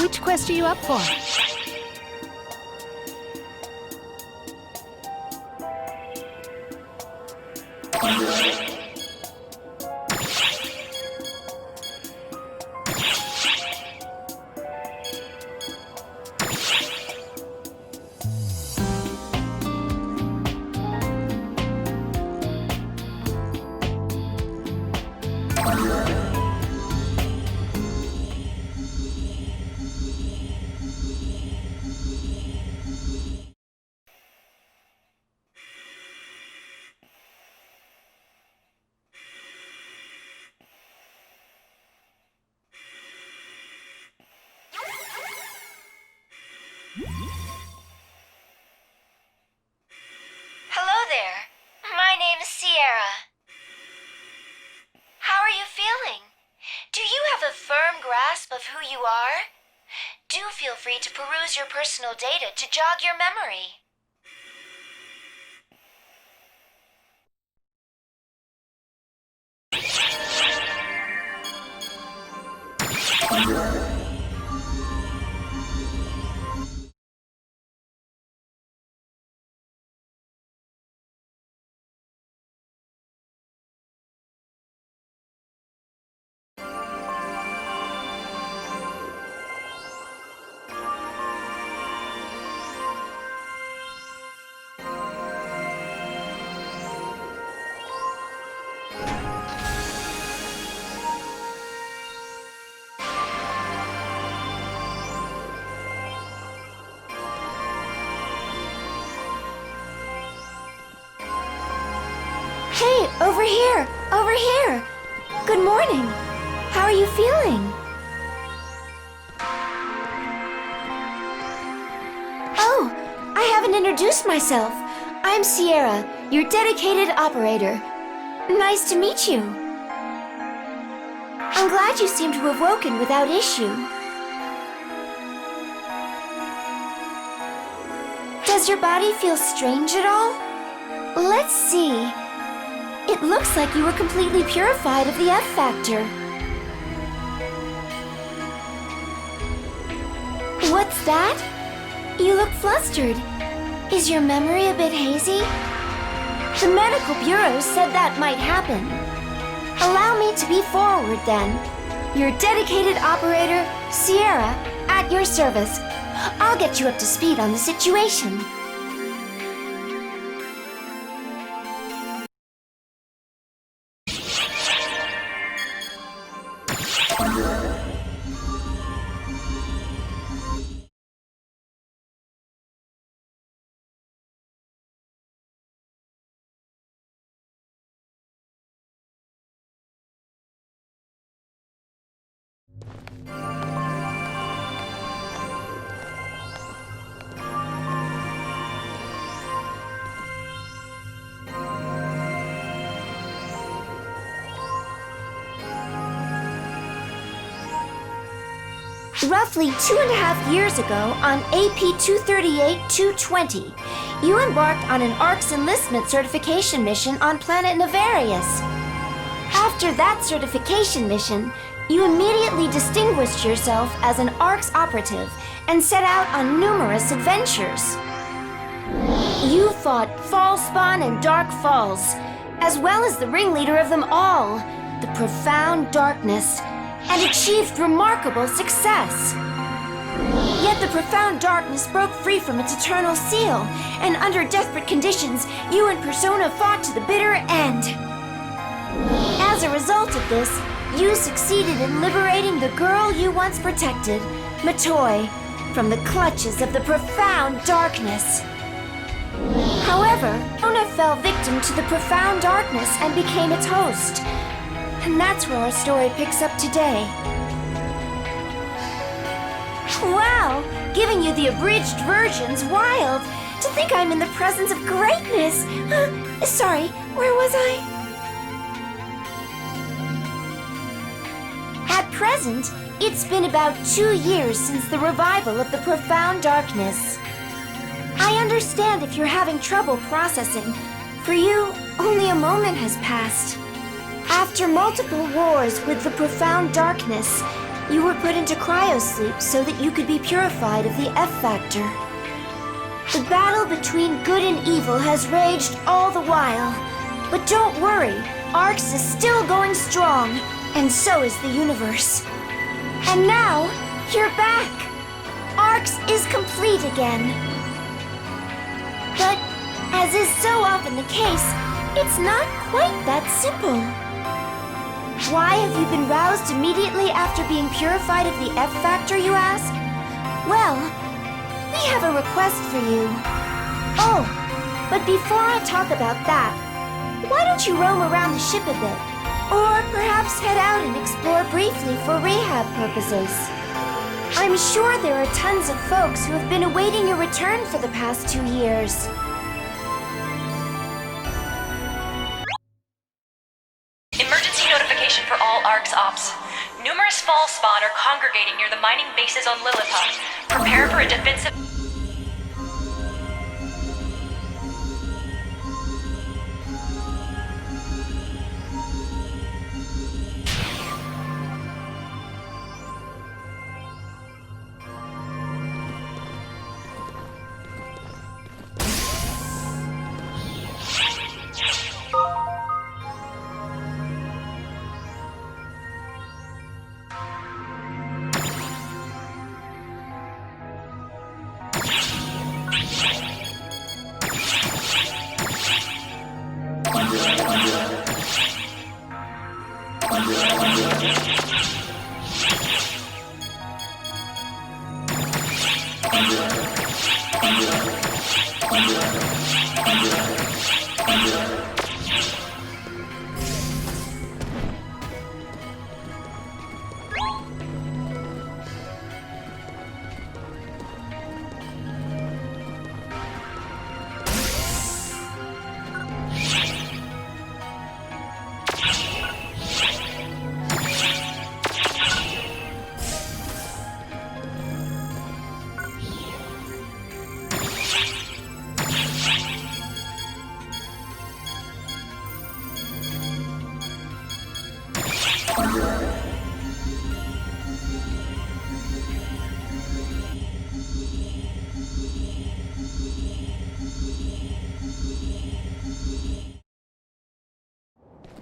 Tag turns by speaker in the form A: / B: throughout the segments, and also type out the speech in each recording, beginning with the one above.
A: Which quest are you up for?
B: Hello there. My name is Sierra. How are you feeling? Do you have a firm grasp of who you are? Do feel free to peruse your personal data to jog your memory.
C: Hey, over here! Over here! Good morning! How are you feeling? Oh, I haven't introduced myself. I'm Sierra, your dedicated operator. Nice to meet you. I'm glad you seem to have woken without issue. Does your body feel strange at all? Let's see. It looks like you were completely purified of the F factor. What's that? You look flustered. Is your memory a bit hazy? The medical bureau said that might happen. Allow me to be forward then. Your dedicated operator, Sierra, at your service. I'll get you up to speed on the situation. Roughly 2.5 years ago, on AP 238-220, you embarked on an ARC's enlistment certification mission on planet Navarius. After that certification mission, you immediately distinguished yourself as an ARC's operative and set out on numerous adventures. You fought Fallspawn and Dark Falls, as well as the ringleader of them all, the Profound Darkness, and achieved remarkable success. Yet the Profound Darkness broke free from its eternal seal, and under desperate conditions, you and Persona fought to the bitter end. As a result of this, you succeeded in liberating the girl you once protected, Matoi, from the clutches of the Profound Darkness. However, Persona fell victim to the Profound Darkness and became its host. And that's where our story picks up today. Wow! Giving you the abridged version's wild! To think I'm in the presence of greatness! Sorry, where was I? At present, it's been about 2 years since the revival of the Profound Darkness. I understand if you're having trouble processing. For you, only a moment has passed. After multiple wars with the Profound Darkness, You were put into cryosleep so that you could be purified of the F factor. The battle between good and evil has raged all the while. But don't worry, Arx is still going strong, and so is the universe. And now, you're back! Arx is complete again. But, as is so often the case, it's not quite that simple. Why have you been roused immediately after being purified of the F factor, you ask? Well, we have a request for you. Oh, but before I talk about that, why don't you roam around the ship a bit? Or perhaps head out and explore briefly for rehab purposes. I'm sure there are tons of folks who have been awaiting your return for the past 2 years.
A: Emergency notification for all ARCS ops. Numerous fall spawn are congregating near the mining bases on Lilliput. Prepare for a defensive...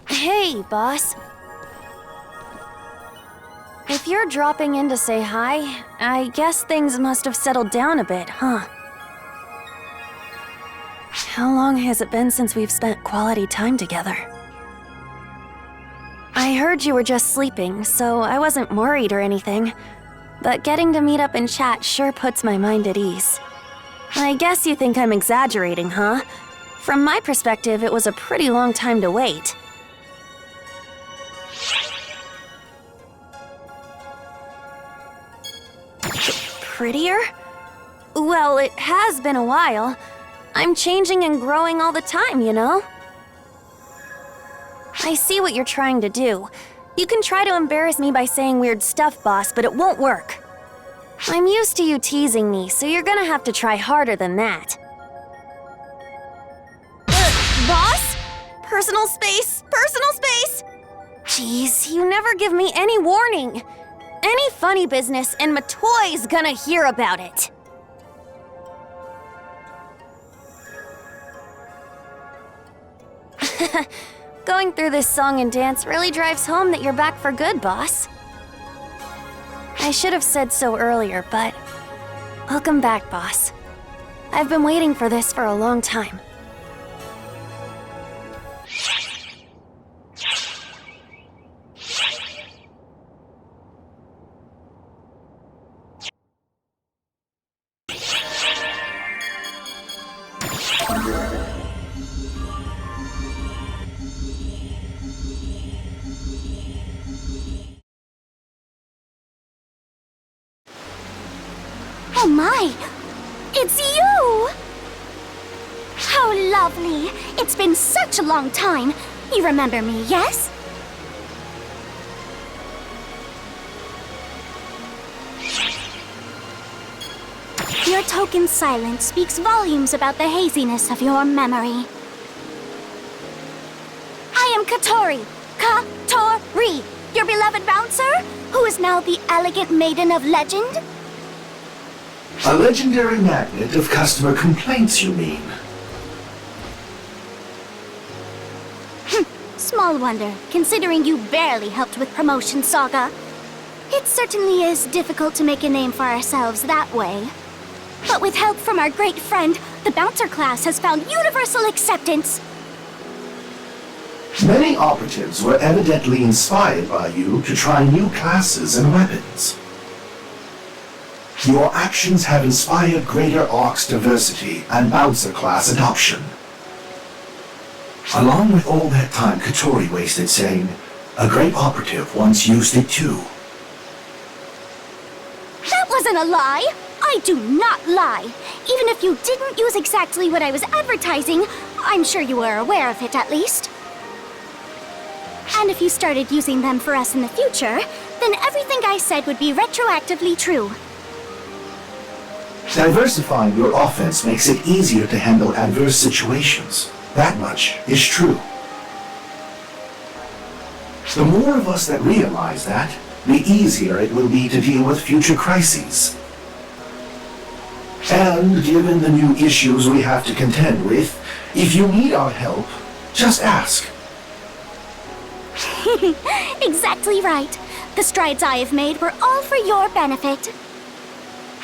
D: Hey, boss. If you're dropping in to say hi, I guess things must have settled down a bit, huh? How long has it been since we've spent quality time together? I heard you were just sleeping, so I wasn't worried or anything. But getting to meet up and chat sure puts my mind at ease. I guess you think I'm exaggerating, huh? From my perspective, it was a pretty long time to wait. Prettier? Well, it has been a while. I'm changing and growing all the time, you know? I see what you're trying to do. You can try to embarrass me by saying weird stuff, boss, but it won't work. I'm used to you teasing me, so you're gonna have to try harder than that. Boss? Personal space? Personal space? Jeez, you never give me any warning. Any funny business, and Matoy's gonna hear about it. Going through this song and dance really drives home that you're back for good, boss. I should have said so earlier, but welcome back, boss. I've been waiting for this for a long time.
E: Oh my! It's you! How lovely! It's been such a long time. You remember me, yes? Your token silence speaks volumes about the haziness of your memory. I am Katori. Katori! Your beloved bouncer, who is is now the elegant maiden of legend?
F: A legendary magnet of customer complaints, you mean?
E: Small wonder, considering you barely helped with promotion, Saga. It certainly is difficult to make a name for ourselves that way. But with help from our great friend, the Bouncer class has found universal acceptance.
F: Many operatives were evidently inspired by you to try new classes and weapons. Your actions have inspired greater Orcs diversity and Bouncer class adoption. Along with all that time Katori wasted saying, a great operative once used it too.
E: That wasn't a lie! I do not lie! Even if you didn't use exactly what I was advertising, I'm sure you were aware of it at least. And if you started using them for us in the future, then everything I said would be retroactively true.
F: Diversifying your offense makes it easier to handle adverse situations. That much is true. The more of us that realize that, the easier it will be to deal with future crises. And given the new issues we have to contend with, if you need our help, just ask.
E: Exactly right. The strides I have made were all for your benefit.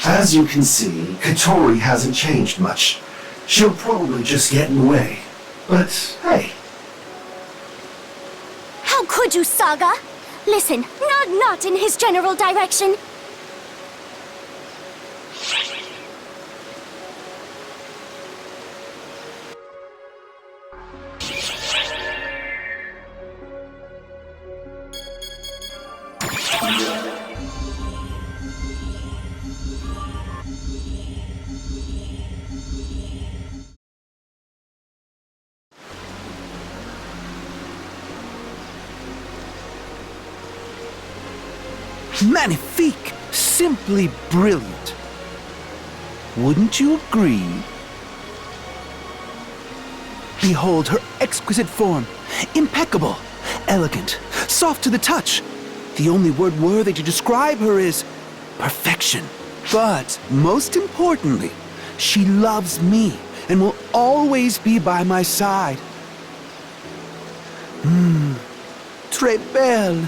F: As you can see, Katori hasn't changed much. She'll probably just get in the way. But, hey.
E: How could you, Saga? Listen, nod not in his general direction.
G: Magnifique! Simply brilliant! Wouldn't you agree? Behold her exquisite form. Impeccable, elegant, soft to the touch. The only word worthy to describe her is perfection. But most importantly, she loves me and will always be by my side. Très belle.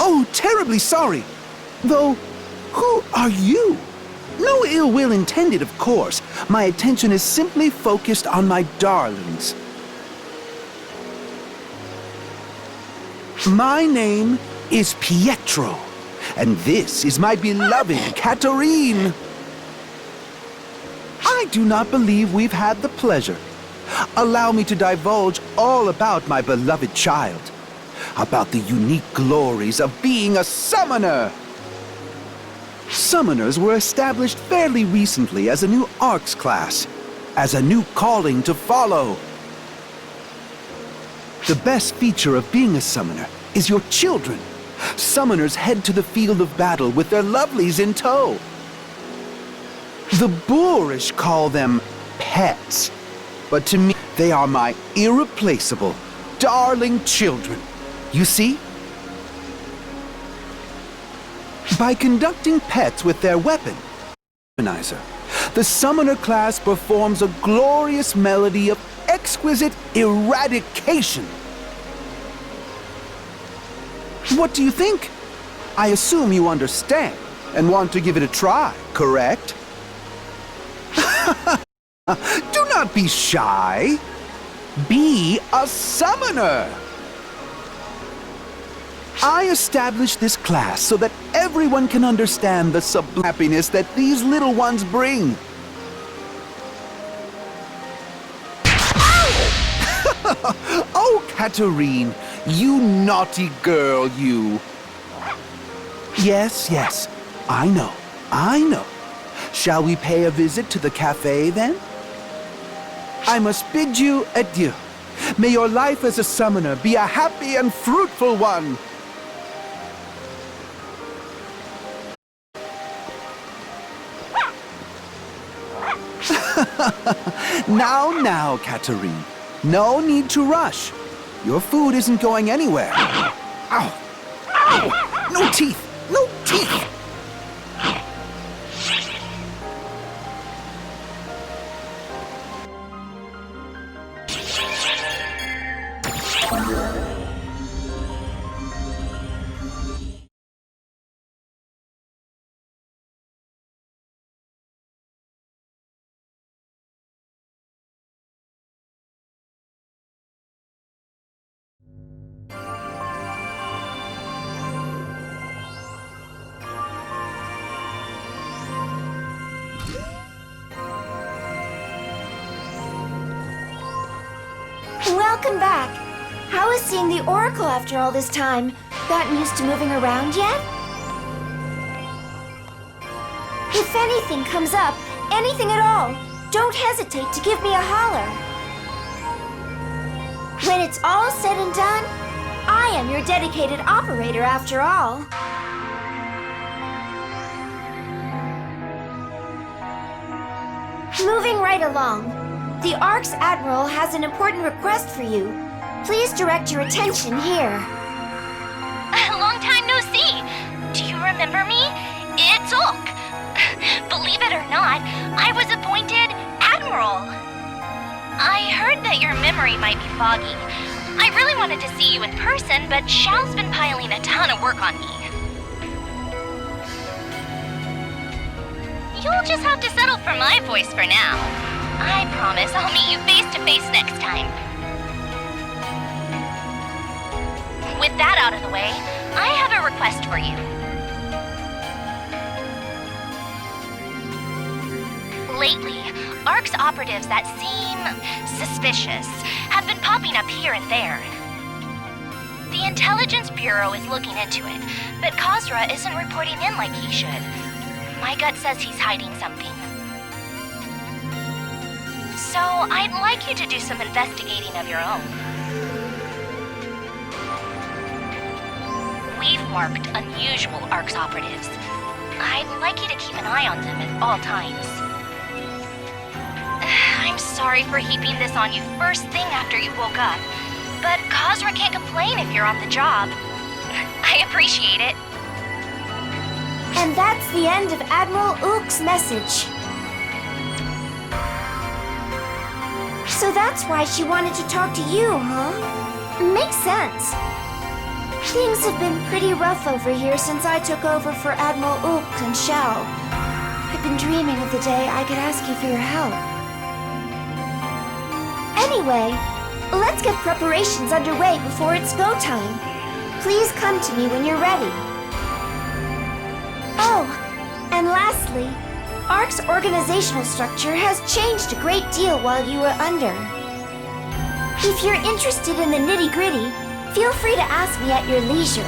G: Oh, terribly sorry. Though, who are you? No ill will intended, of course. My attention is simply focused on my darlings. My name is Pietro, and this is my beloved Katarine. I do not believe we've had the pleasure. Allow me to divulge all about my beloved child. About the unique glories of being a summoner. Summoners were established fairly recently as a new Arcs class, as a new calling to follow. The best feature of being a summoner is your children. Summoners head to the field of battle with their lovelies in tow. The boorish call them pets, but to me, they are my irreplaceable, darling children. You see? By conducting pets with their weapon, the summoner class performs a glorious melody of exquisite eradication. What do you think? I assume you understand and want to give it a try, correct? Do not be shy. Be a summoner. I established this class so that everyone can understand the sublime happiness that these little ones bring. Oh, Katarine, you naughty girl, you. Yes, yes, I know. Shall we pay a visit to the cafe, then? I must bid you adieu. May your life as a summoner be a happy and fruitful one. Now, Katarine. No need to rush. Your food isn't going anywhere. Ow! Ow! No teeth! No teeth!
C: Welcome back. How is seeing the Oracle after all this time? Gotten used to moving around yet? If anything comes up, anything at all, don't hesitate to give me a holler. When it's all said and done, I am your dedicated operator after all. Moving right along. The Ark's Admiral has an important request for you. Please direct your attention here.
B: Long time no see. Do you remember me? It's Ulk. Believe it or not, I was appointed Admiral. I heard that your memory might be foggy. I really wanted to see you in person, but Xiao's been piling a ton of work on me. You'll just have to settle for my voice for now. I promise I'll meet you face to face next time. With that out of the way, I have a request for you. Lately, ARC's operatives that seem suspicious have been popping up here and there. The Intelligence Bureau is looking into it, but Khosra isn't reporting in like he should. My gut says he's hiding something. So I'd like you to do some investigating of your own. We've marked unusual ARC's operatives. I'd like you to keep an eye on them at all times. I'm sorry for heaping this on you first thing after you woke up, but Khosra can't complain if you're on the job. I appreciate it.
C: And that's the end of Admiral Ulk's message. So that's why she wanted to talk to you, huh? Makes sense. Things have been pretty rough over here since I took over for Admiral Ulk and Xiao. I've been dreaming of the day I could ask you for your help. Anyway, let's get preparations underway before it's go time. Please come to me when you're ready. Oh, and lastly, ARC's organizational structure has changed a great deal while you were under. If you're interested in the nitty-gritty, feel free to ask me at your leisure.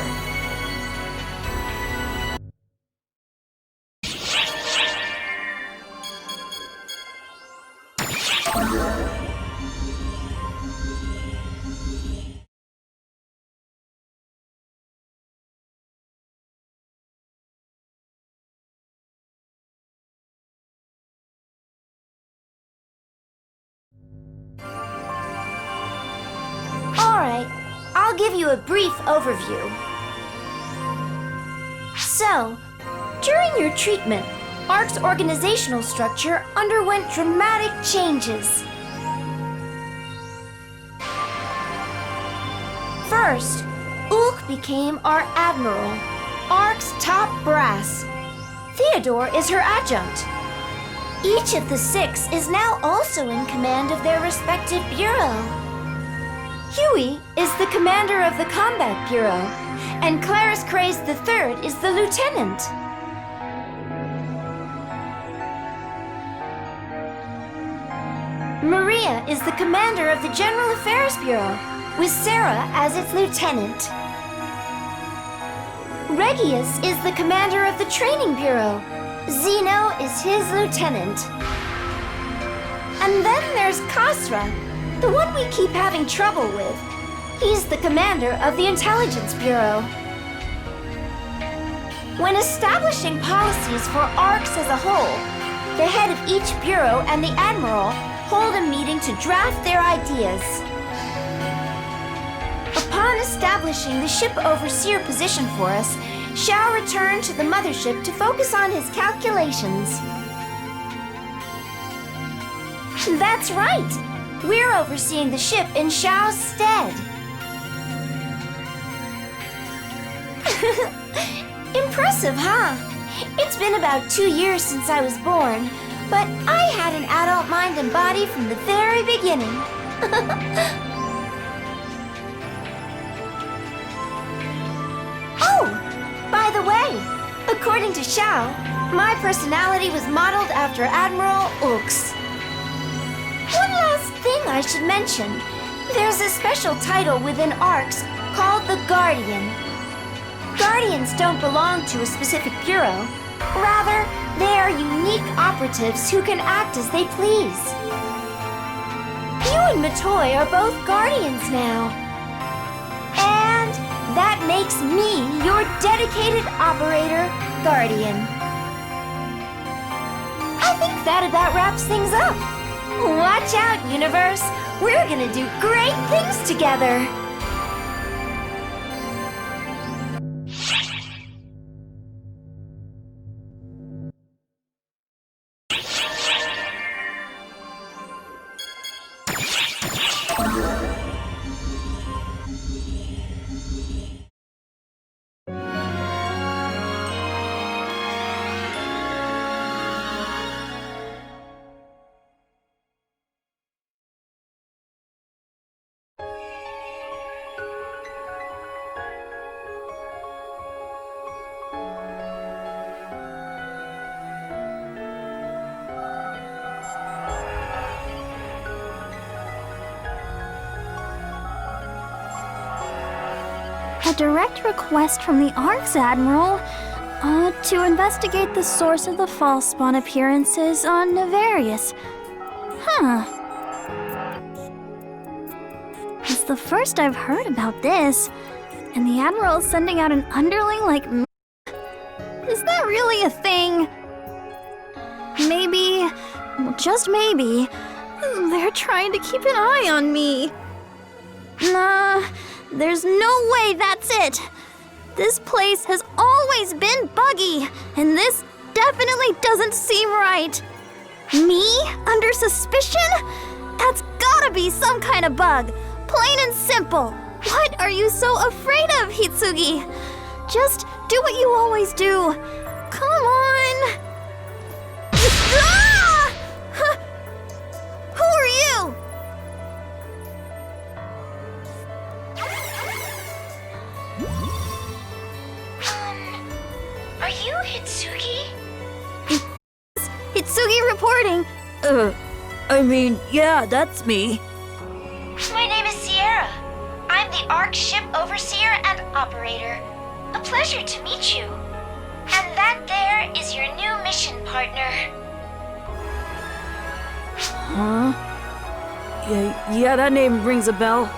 C: Alright, I'll give you a brief overview. So, during your treatment, ARC's organizational structure underwent dramatic changes. First, Ulk became our Admiral, ARC's top brass. Theodore is her adjunct. Each of the 6 is now also in command of their respective bureau. Huey is the commander of the Combat Bureau, and Clarice Craze III is the lieutenant. Maria is the commander of the General Affairs Bureau, with Sarah as its lieutenant. Regius is the commander of the Training Bureau. Zeno is his lieutenant. And then there's Khosra, the one we keep having trouble with. He's the commander of the Intelligence Bureau. When establishing policies for ARCs as a whole, the head of each bureau and the admiral hold a meeting to draft their ideas. Upon establishing the ship overseer position for us, Xiao returned to the mothership to focus on his calculations. That's right! We're overseeing the ship in Xiao's stead. Impressive, huh? It's been about 2 years since I was born, but I had an adult mind and body from the very beginning. Oh, by the way, according to Xiao, my personality was modeled after Admiral Ulk's. One last thing I should mention. There's a special title within ARCS called the Guardian. Guardians don't belong to a specific bureau. Rather, they are unique operatives who can act as they please. You and Matoy are both Guardians now. And that makes me your dedicated operator, Guardian. I think that about wraps things up. Watch out, universe! We're gonna do great things together!
E: A direct request from the ARCS Admiral to investigate the source of the false spawn appearances on Navarius. Huh. It's the first I've heard about this, and the Admiral is sending out an underling like me. Is that really a thing? Maybe, just maybe, they're trying to keep an eye on me. Nah. There's no way that's it! This place has always been buggy, and this definitely doesn't seem right. Me? Under suspicion? That's gotta be some kind of bug. Plain and simple. What are you so afraid of, Hitsugi? Just do what you always do. Come on! Ah! Huh. Who are you?
B: Are you Hitsugi?
E: Hitsugi reporting.
H: Yeah, that's me.
B: My name is Sierra. I'm the ARC ship overseer and operator. A pleasure to meet you. And that there is your new mission partner.
H: Huh? Yeah, that name rings a bell.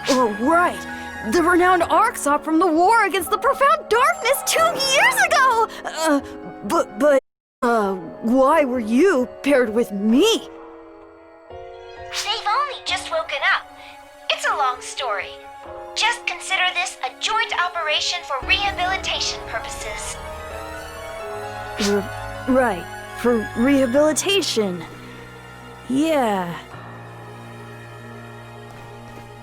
H: Oh, right. The renowned ARCS op from the war against the profound darkness 2 years ago! But why were you paired with me?
B: They've only just woken up. It's a long story. Just consider this a joint operation for rehabilitation purposes.
H: Right, for rehabilitation. Yeah.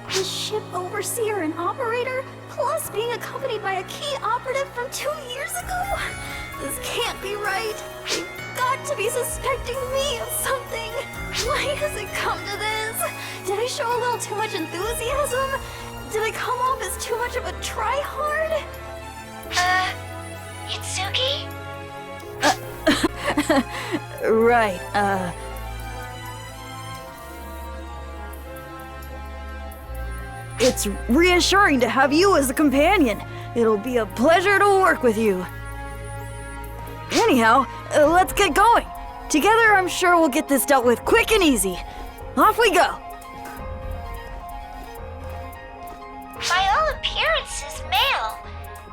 E: The ship overseer and operator, plus being accompanied by a key operative from 2 years ago? This can't be right. They've got to be suspecting me of something. Why has it come to this? Did I show a little too much enthusiasm? Did I come off as too much of a tryhard?
B: Hitsugi?
H: Right, It's reassuring to have you as a companion. It'll be a pleasure to work with you. Anyhow, let's get going. Together, I'm sure we'll get this dealt with quick and easy. Off we go.
B: By all appearances, male,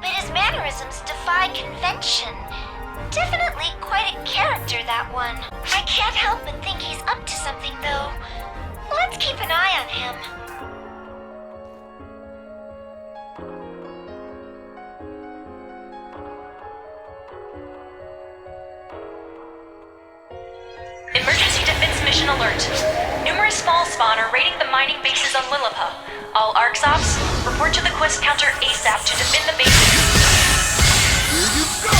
B: but his mannerisms defy convention.
C: Definitely quite a character, that one. I can't help but think he's up to something, though. Let's keep an eye on him.
A: Emergency defense mission alert. Numerous fall spawn are raiding the mining bases on Lilliput. All ARCS ops, report to the quest counter ASAP to defend the bases.
I: Here you go!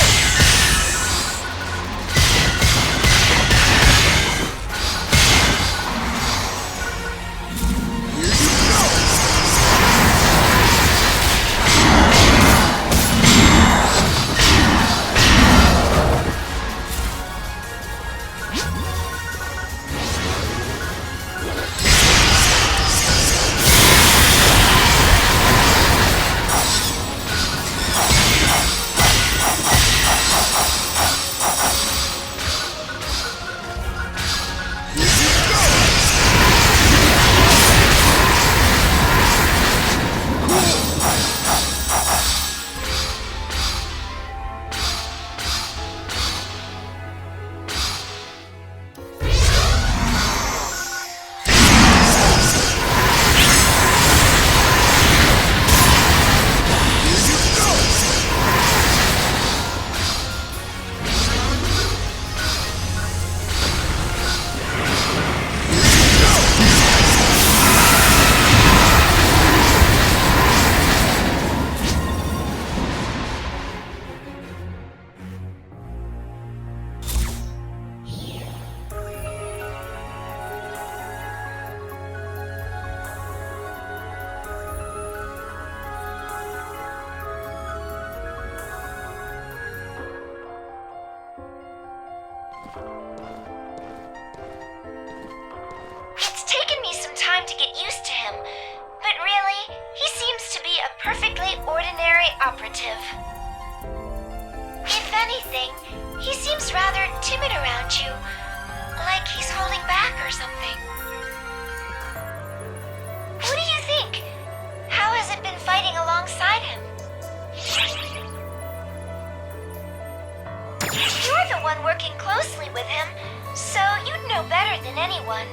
C: It's taken me some time to get used to him, but really, he seems to be a perfectly ordinary operative. If anything, he seems rather timid around you, like he's holding back or something. What do you think? How has it been fighting alongside him? You're the one working closely with him, so you'd know better than anyone.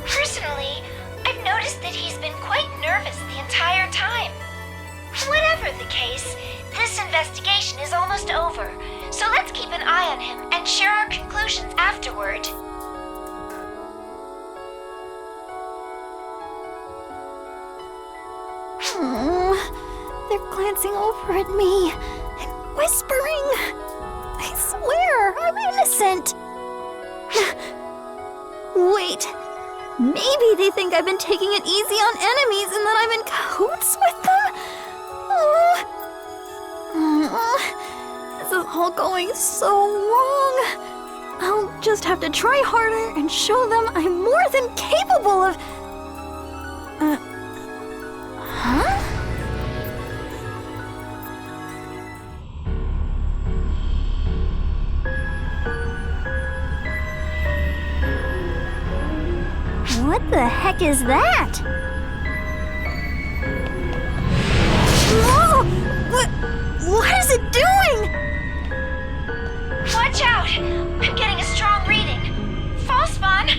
C: Personally, I've noticed that he's been quite nervous the entire time. Whatever the case, this investigation is almost over, so let's keep an eye on him and share our conclusions afterward.
E: They're glancing over at me and whispering. I swear, I'm innocent. Wait, maybe they think I've been taking it easy on enemies and that I'm in cahoots with them? This is all going so wrong. I'll just have to try harder and show them I'm more than capable of... Huh? What the heck is that? Whoa! What is it doing?
C: Watch out! I'm getting a strong reading. Fall spawn?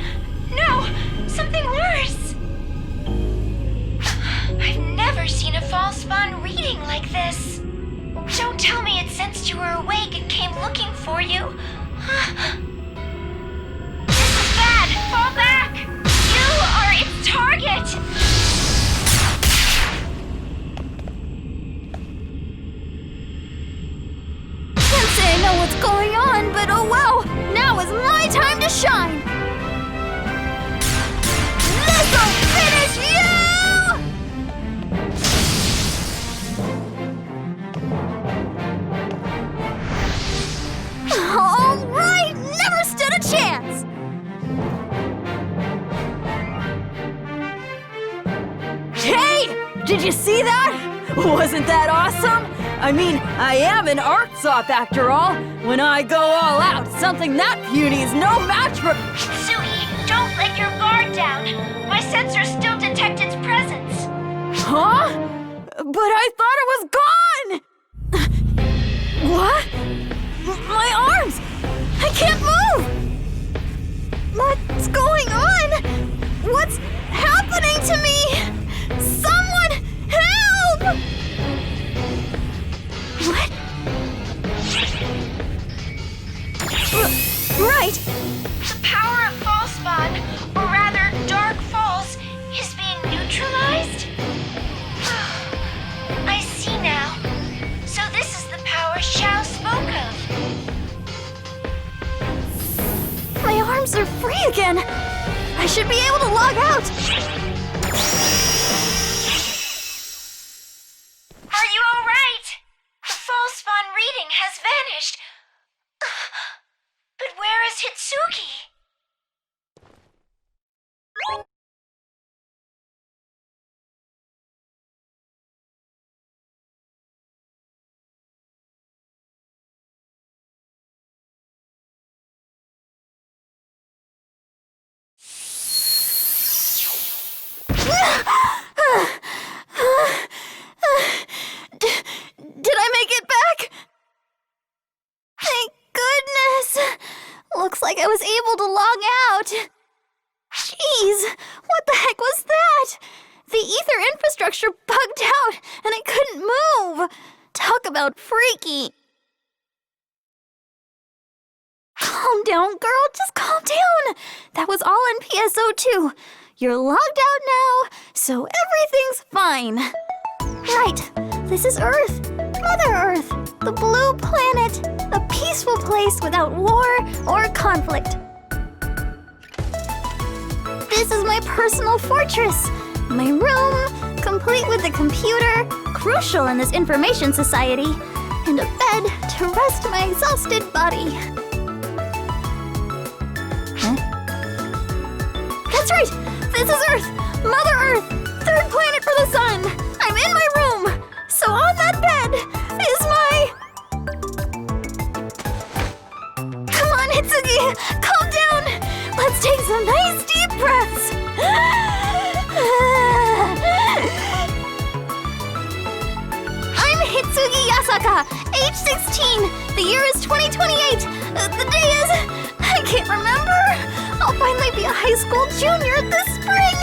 C: No, something worse. I've never seen a fall spawn reading like this. Don't tell me it sensed you were awake and came looking for you. This is bad. Fall back. You are its target.
E: Can't say I know what's going on, but oh well! Now is my time to shine! This'll finish you! Alright! Never stood a chance!
H: Hey! Did you see that? Wasn't that awesome? I mean, I am an ARC-Zop after all. When I go all out, something that puny is no match for...
C: Sui, don't let your guard down. My sensors still detect its presence.
H: Huh? But I thought it was gone! What? My arms!
E: can't move! What's going on? What's happening to me? Someone help! What? Right.
B: The power of Fall Spawn, or rather Dark Falls, is being neutralized? I see now. So this is the power Xiao spoke of.
E: My arms are free again. I should be able to log out.
B: Are you all right? The Fall Spawn reading has vanished. But where is Hitsugi?
E: Did I make it back? Thank goodness. Looks like I was able to log out. Jeez, what the heck was that? The ether infrastructure bugged out and I couldn't move. Talk about freaky. Calm down, girl. Just calm down. That was all in PSO2. You're logged out now, so everything's fine. Right. This is Earth. Mother Earth. The blue planet. A peaceful place without war or conflict. This is my personal fortress. My room, complete with a computer, crucial in this information society, and a bed to rest my exhausted body. Huh? That's right! This is Earth! Mother Earth! Third planet for the sun! I'm in my room! So on that bed is my... Come on, Hitsugi! Calm down! Let's take some nice deep breaths! I'm Hitsugi Yasaka, age 16. The year is 2028. The day is... I can't remember. I'll finally be a high school junior this spring.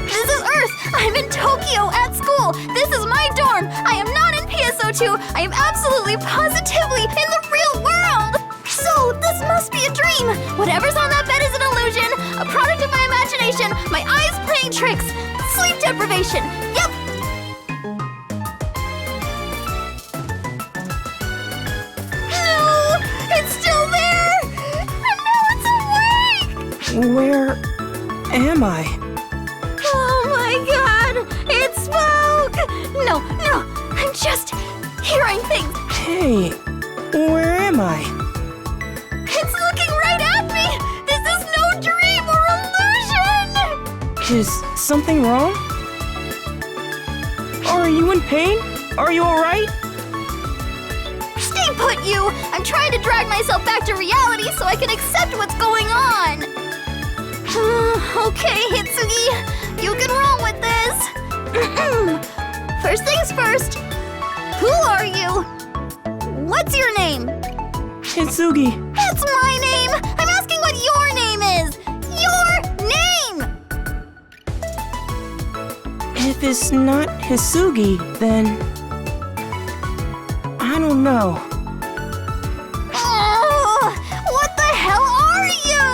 E: This is Earth. I'm in Tokyo at school. This is my dorm. I am not in PSO2. I am absolutely positively in the real world. So this must be a dream. Whatever's on that bed is an illusion, a product of my imagination, my eyes playing tricks, sleep deprivation. Yep. No, it's still there. And now it's awake.
J: Where am I?
E: Oh my god, it spoke! No, I'm just hearing things.
J: Hey, where am I?
E: It's looking right at me! This is no dream or illusion!
J: Is something wrong? Are you in pain? Are you alright?
E: Stay put, you! I'm trying to drag myself back to reality so I can accept what's going on! Okay, Hitsugi, you can roll with this. First things first, who are you? What's your name?
J: Hitsugi.
E: That's my name! I'm asking what your name is! Your name!
J: If it's not Hitsugi, then... I don't know.
E: Oh, what the hell are you?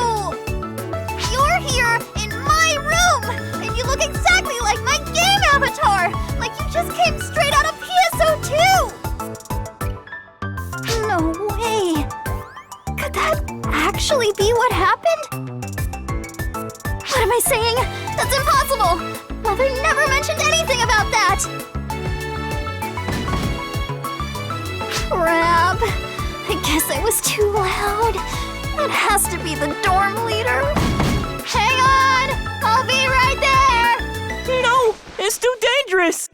E: You're here in my room, and you look exactly like my game avatar, like you just came straight out of PSO2. No way. Could that actually be what happened? What am I saying? That's impossible. Mother never mentioned anything about that. Crap. I guess I was too loud. That has to be the dorm leader. Hang on! I'll be right there!
J: No! It's too dangerous!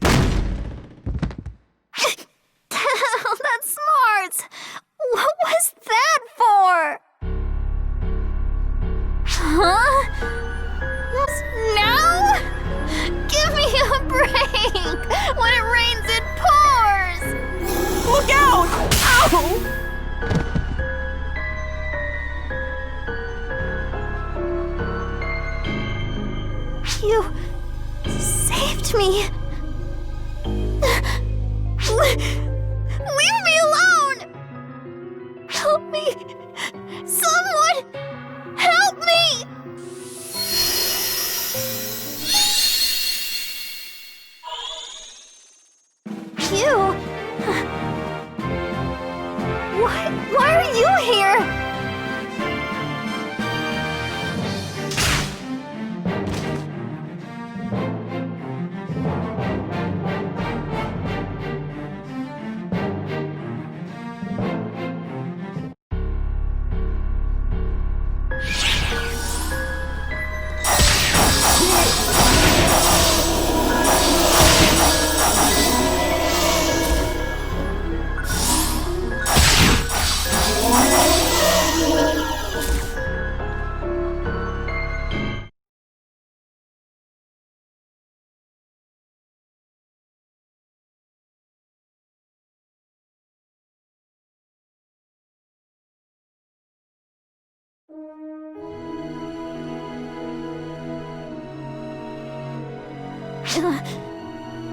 E: That's smart! What was that for? Huh? Now? Give me a break! When it rains, it pours!
J: Look out! Ow!
E: You saved me. Leave me alone! Help me! Someone! Help me! You? Why are you here?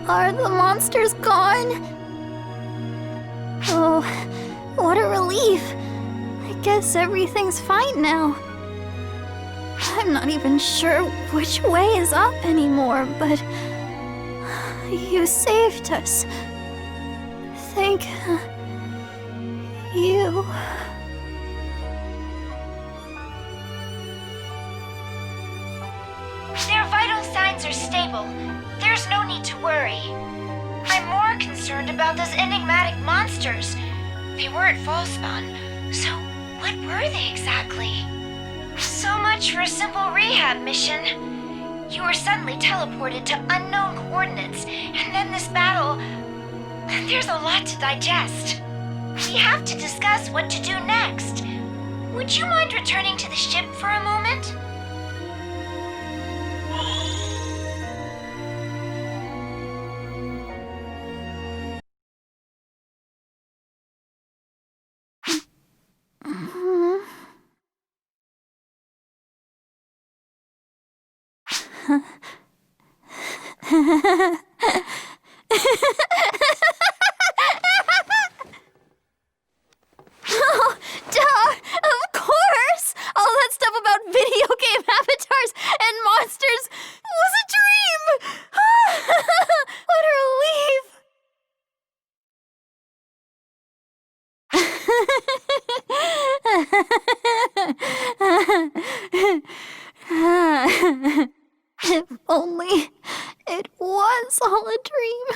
E: Are the monsters gone? Oh, what a relief. I guess everything's fine now. I'm not even sure which way is up anymore, but you saved us. Thank you.
C: Their vital signs are stable. There's no need to worry. I'm more concerned about those enigmatic monsters. They were at Fallspawn, so what were they exactly? So much for a simple rehab mission. You were suddenly teleported to unknown coordinates, and then this battle. There's a lot to digest. We have to discuss what to do next. Would you mind returning to the ship for a moment?
E: Oh, duh! Of course! All that stuff about video game avatars and monsters was a dream! What a relief! If only it was all a dream.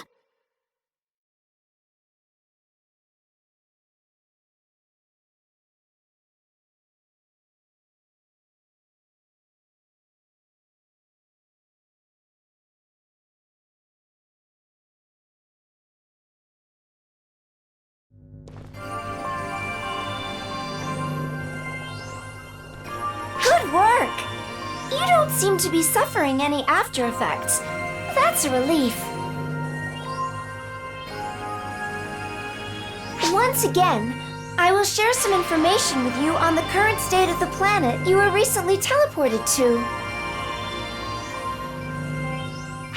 C: Good work! You don't seem to be suffering any after effects. That's a relief. Once again, I will share some information with you on the current state of the planet you were recently teleported to.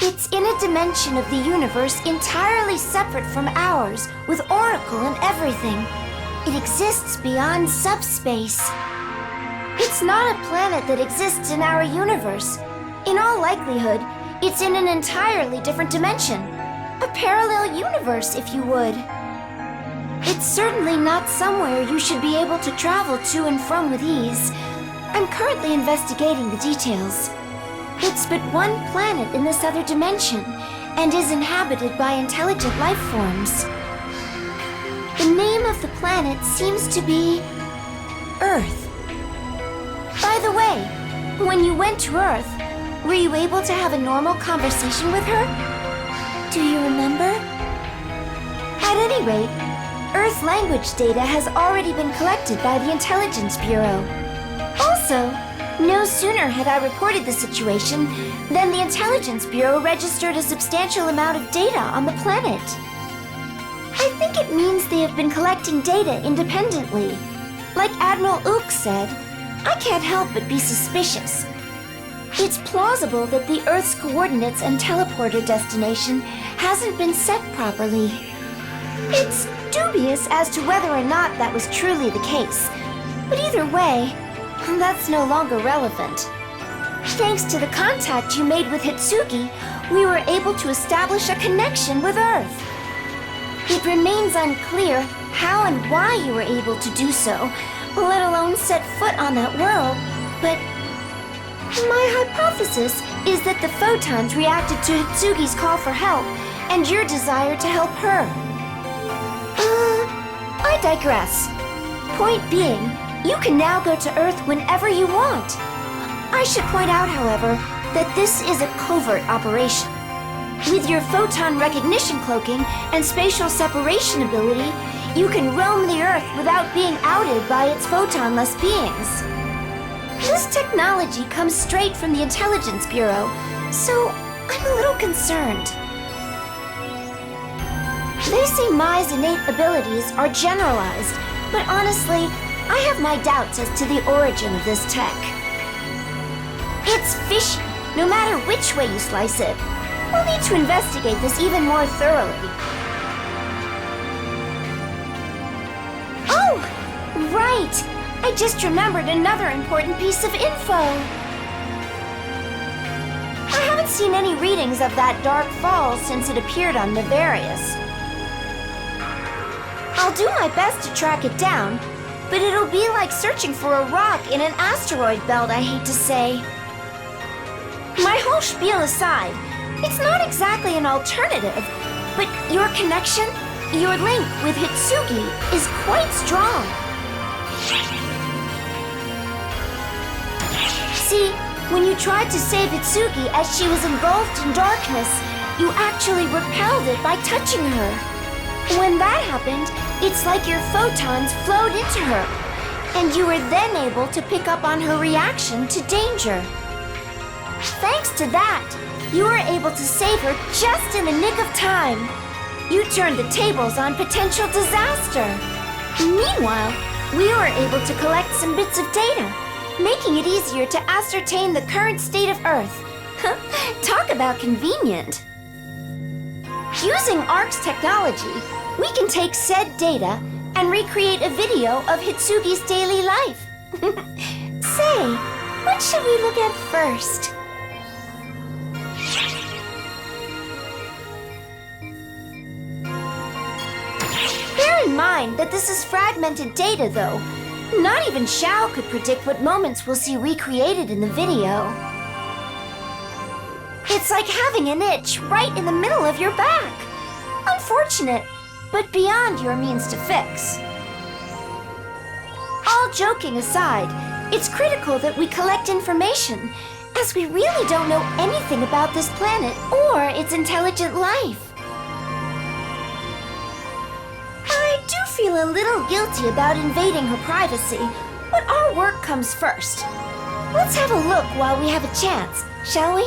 C: It's in a dimension of the universe entirely separate from ours, with Oracle and everything. It exists beyond subspace. It's not a planet that exists in our universe. In all likelihood, it's in an entirely different dimension. A parallel universe, if you would. It's certainly not somewhere you should be able to travel to and from with ease. I'm currently investigating the details. It's but one planet in this other dimension, and is inhabited by intelligent life forms. The name of the planet seems to be Earth. By the way, when you went to Earth, were you able to have a normal conversation with her? Do you remember? At any rate, Earth language data has already been collected by the Intelligence Bureau. Also, no sooner had I reported the situation than the Intelligence Bureau registered a substantial amount of data on the planet. I think it means they have been collecting data independently. Like Admiral Ook said, I can't help but be suspicious. It's plausible that the Earth's coordinates and teleporter destination hasn't been set properly. It's dubious as to whether or not that was truly the case, but either way, that's no longer relevant. Thanks to the contact you made with Hitsugi, we were able to establish a connection with Earth. It remains unclear how and why you were able to do so, let alone set foot on that world, but my hypothesis is that the photons reacted to Hitsugi's call for help and your desire to help her. I digress. Point being, you can now go to Earth whenever you want. I should point out, however, that this is a covert operation. With your photon recognition cloaking and spatial separation ability, you can roam the Earth without being outed by its photonless beings. This technology comes straight from the Intelligence Bureau, so I'm a little concerned. They say Mai's innate abilities are generalized, but honestly, I have my doubts as to the origin of this tech. It's fishy, no matter which way you slice it. We'll need to investigate this even more thoroughly. Oh, right! I just remembered another important piece of info. I haven't seen any readings of that dark fall since it appeared on Nefarious. I'll do my best to track it down, but it'll be like searching for a rock in an asteroid belt, I hate to say. My whole spiel aside, it's not exactly an alternative, but your connection, your link with Hitsugi is quite strong. See, when you tried to save Hitsugi as she was engulfed in darkness, you actually repelled it by touching her. When that happened, it's like your photons flowed into her, and you were then able to pick up on her reaction to danger. Thanks to that, you were able to save her just in the nick of time. You turned the tables on potential disaster. Meanwhile, we were able to collect some bits of data, making it easier to ascertain the current state of Earth. Talk about convenient. Using ARC's technology, we can take said data and recreate a video of Hitsugi's daily life. Say, what should we look at first? Bear in mind that this is fragmented data, though. Not even Xiao could predict what moments we'll see recreated in the video. It's like having an itch right in the middle of your back. Unfortunate, but beyond your means to fix. All joking aside, it's critical that we collect information, as we really don't know anything about this planet or its intelligent life. I do feel a little guilty about invading her privacy, but our work comes first. Let's have a look while we have a chance, shall we?